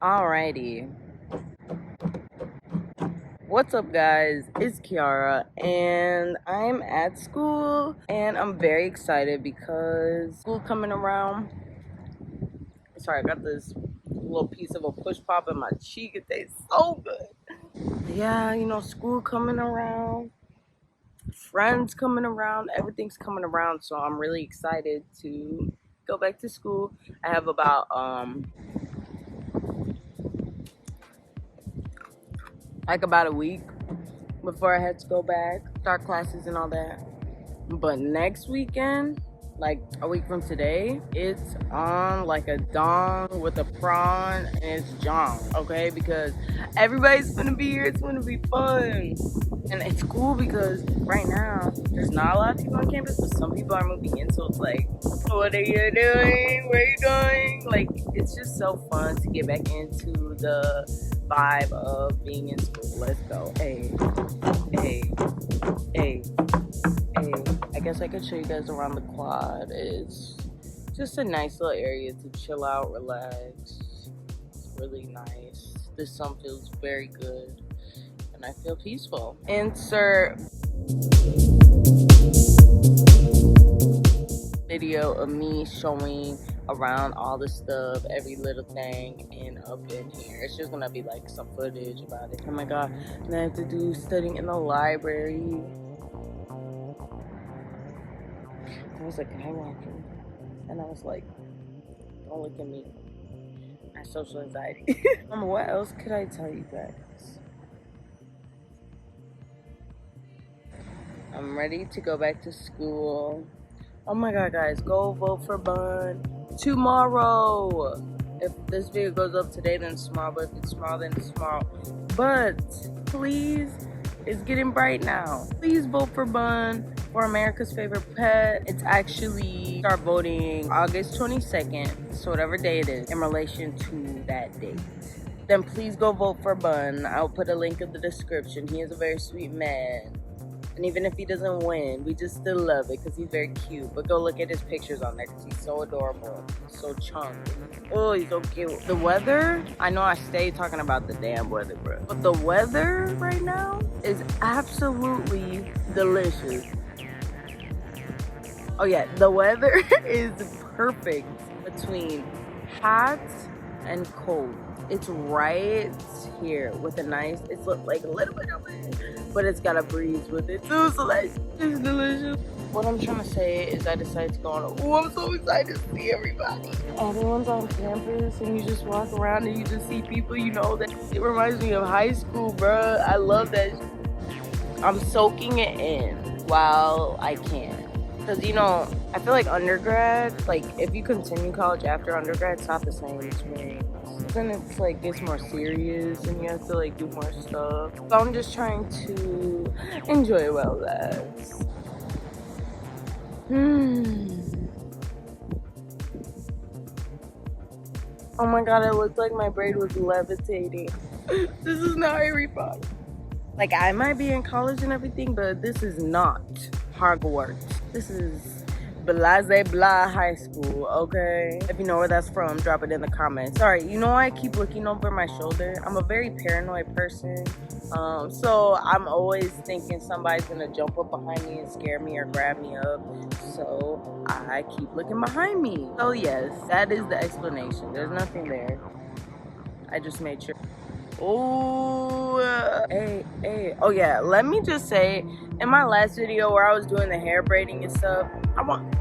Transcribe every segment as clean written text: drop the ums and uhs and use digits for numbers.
Alrighty. What's up, guys? It's Kiara, and I'm at school, and I'm very excited because school coming around. Sorry, I got this little piece of a push pop in my cheek. It tastes so good. Yeah, school coming around, friends coming around, everything's coming around, so I'm really excited to go back to school. I have about a week before I had to go back, start classes and all that. But next weekend, like a week from today, it's on like a dong with a prawn and it's jong, okay? Because everybody's gonna be here, it's gonna be fun. And it's cool because right now there's not a lot of people on campus, but some people are moving in, so it's like, what are you doing? Where are you going? Like, it's just so fun to get back into the vibe of being in school. Let's go. Hey, hey, hey. Hey, I guess I could show you guys around the quad. It's just a nice little area to chill out, relax. It's really nice. This sun feels very good, and I feel peaceful. Insert video of me showing around all the stuff, every little thing, and up in here. It's just gonna be like some footage about it. Oh my god, and I have to do studying in the library. There was a guy walking, and I was like, don't look at me. I have social anxiety. What else could I tell you guys? I'm ready to go back to school. Oh my god, guys, go vote for Bun tomorrow. If this video goes up today, then it's tomorrow. But if it's tomorrow, then it's tomorrow. But please, it's getting bright now. Please vote for Bun for America's favorite pet. It's actually start voting August 22nd, so whatever day it is in relation to that date. Then please go vote for Bun. I'll put a link in the description. He is a very sweet man. And even if he doesn't win, we just still love it because he's very cute. But go look at his pictures on there because he's so adorable, so chunky. Oh, he's so cute. The weather, I know I stay talking about the damn weather, bro. But the weather right now is absolutely delicious. Oh yeah, the weather is perfect between hot and cold. It's right here with a nice, it's like a little bit of it, but it's got a breeze with it too, so that's just delicious. What I'm trying to say is I decided to go on I'm so excited to see everybody. Everyone's on campus and you just walk around and you just see people, that it reminds me of high school, bruh. I love that. I'm soaking it in while I can. Because, I feel like undergrad, like if you continue college after undergrad, it's not the same experience. Then it's like gets more serious and you have to like do more stuff. So I'm just trying to enjoy it while that's. Oh my god, it looked like my braid was levitating. This is not Harry Potter. Like, I might be in college and everything, but this is not Hogwarts. This is Blase Blah High School, okay? If you know where that's from, drop it in the comments. Sorry, I keep looking over my shoulder. I'm a very paranoid person. So I'm always thinking somebody's gonna jump up behind me and scare me or grab me up. So I keep looking behind me. So yes, that is the explanation. There's nothing there. I just made sure. Oh, hey. Oh yeah, let me just say, in my last video where I was doing the hair braiding and stuff, I want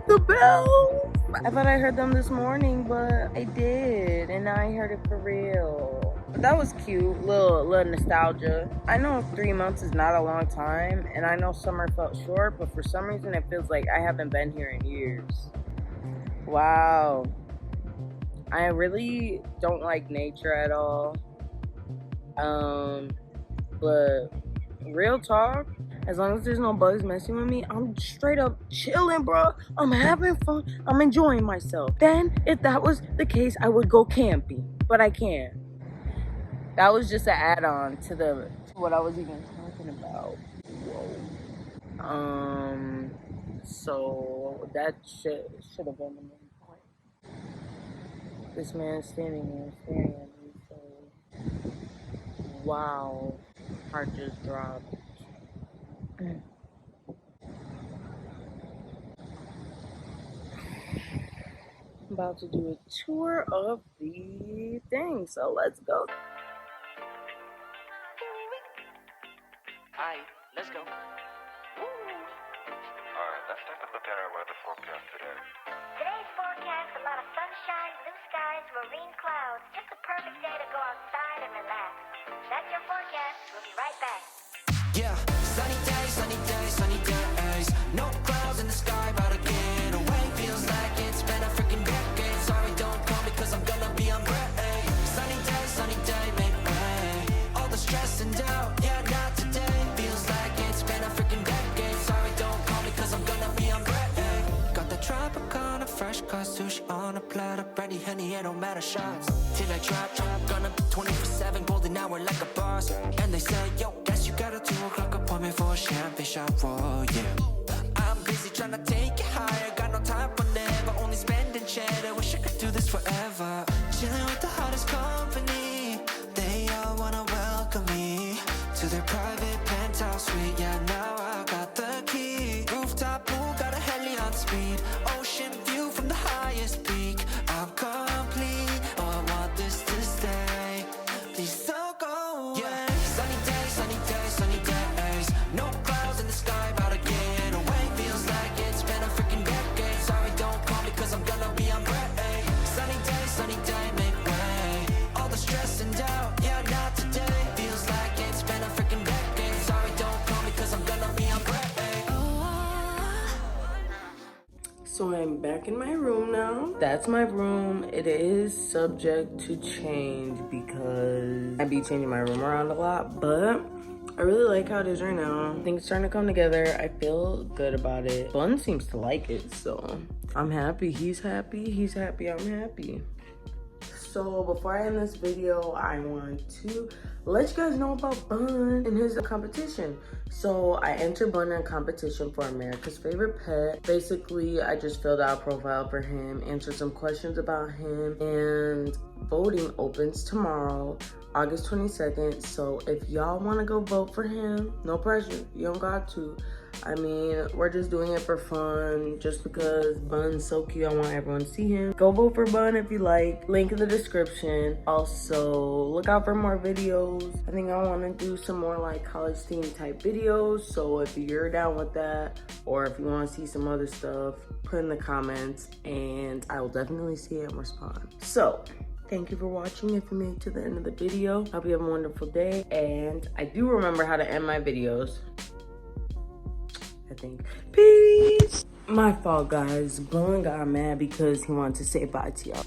the bells. I thought I heard them this morning, but I did, and now I heard it for real. But that was cute, little nostalgia. I know 3 months is not a long time, and I know summer felt short, but for some reason it feels like I haven't been here in years. Wow. I really don't like nature at all. But real talk, as long as there's no bugs messing with me, I'm straight up chilling, bro. I'm having fun. I'm enjoying myself. Then, if that was the case, I would go camping, but I can't. That was just an add-on to what I was even talking about. Whoa. So that should have been the main point. This man standing there staring at me, so wow, heart just dropped. I'm about to do a tour of the thing, so let's go. Hi, let's go. Alright, let's take a look at our weather forecast today. Today's forecast, a lot of sunshine, blue skies, marine clouds. Just a perfect day to go outside and relax. That's your forecast. We'll be right back. Yeah, sunny days, sunny days, sunny days. No clouds in the sky, about to get away. Feels like it's been a freaking decade. Sorry, don't call me, cause I'm gonna be on break. Sunny day, make way. All the stress and doubt, yeah, not today. Feels like it's been a freaking decade. Sorry, don't call me, cause I'm gonna be on break. Got the Tropicana, fresh cut sushi on a platter. Brandy, honey, it don't matter, shots. Till I drop, gonna be 24/7, golden hour like a boss. And they say, yo, guess you got a 2 o'clock appointment for a champagne shot, whoa, yeah. I'm busy trying to take it higher, got no time for never, only spending cheddar. Wish I could do this forever. Chilling with the hottest company, they all wanna welcome me to their private penthouse suite. Yeah, now I got the key. Rooftop pool, got a heli on speed. Ocean view from the highest peak. I'm complete, oh, I want this to stay. Please don't go away. Yeah, sunny days, sunny days, sunny days. No clouds in the sky, about to get away. Feels like it's been a freaking decade. Sorry, don't call me, cause I'm gonna be on break. Sunny day, make way. All the stress and doubt, yeah, not today. Feels like it's been a freaking decade. Sorry, don't call me, cause I'm gonna be on break. So I'm back in my room now. That's my room. It is subject to change because I be changing my room around a lot, but I really like how it is right now. Things starting to come together. I feel good about it. Bun seems to like it, so I'm happy. He's happy. He's happy. I'm happy. So before I end this video, I want to let you guys know about Bun and his competition. So I entered Bun in a competition for America's Favorite Pet. Basically, I just filled out a profile for him, answered some questions about him, and voting opens tomorrow, August 22nd. So if y'all want to go vote for him, no pressure. You don't got to. I mean, we're just doing it for fun, just because Bun's so cute. I want everyone to see him. Go vote for Bun if you like. Link in the description. Also, look out for more videos. I think I want to do some more like college theme type videos. So if you're down with that, or if you want to see some other stuff, put in the comments and I will definitely see it and respond. So thank you for watching. If you made it to the end of the video, hope you have a wonderful day. And I do remember how to end my videos, I think. Peace. My fault, guys. Bun got mad because he wanted to say bye to y'all.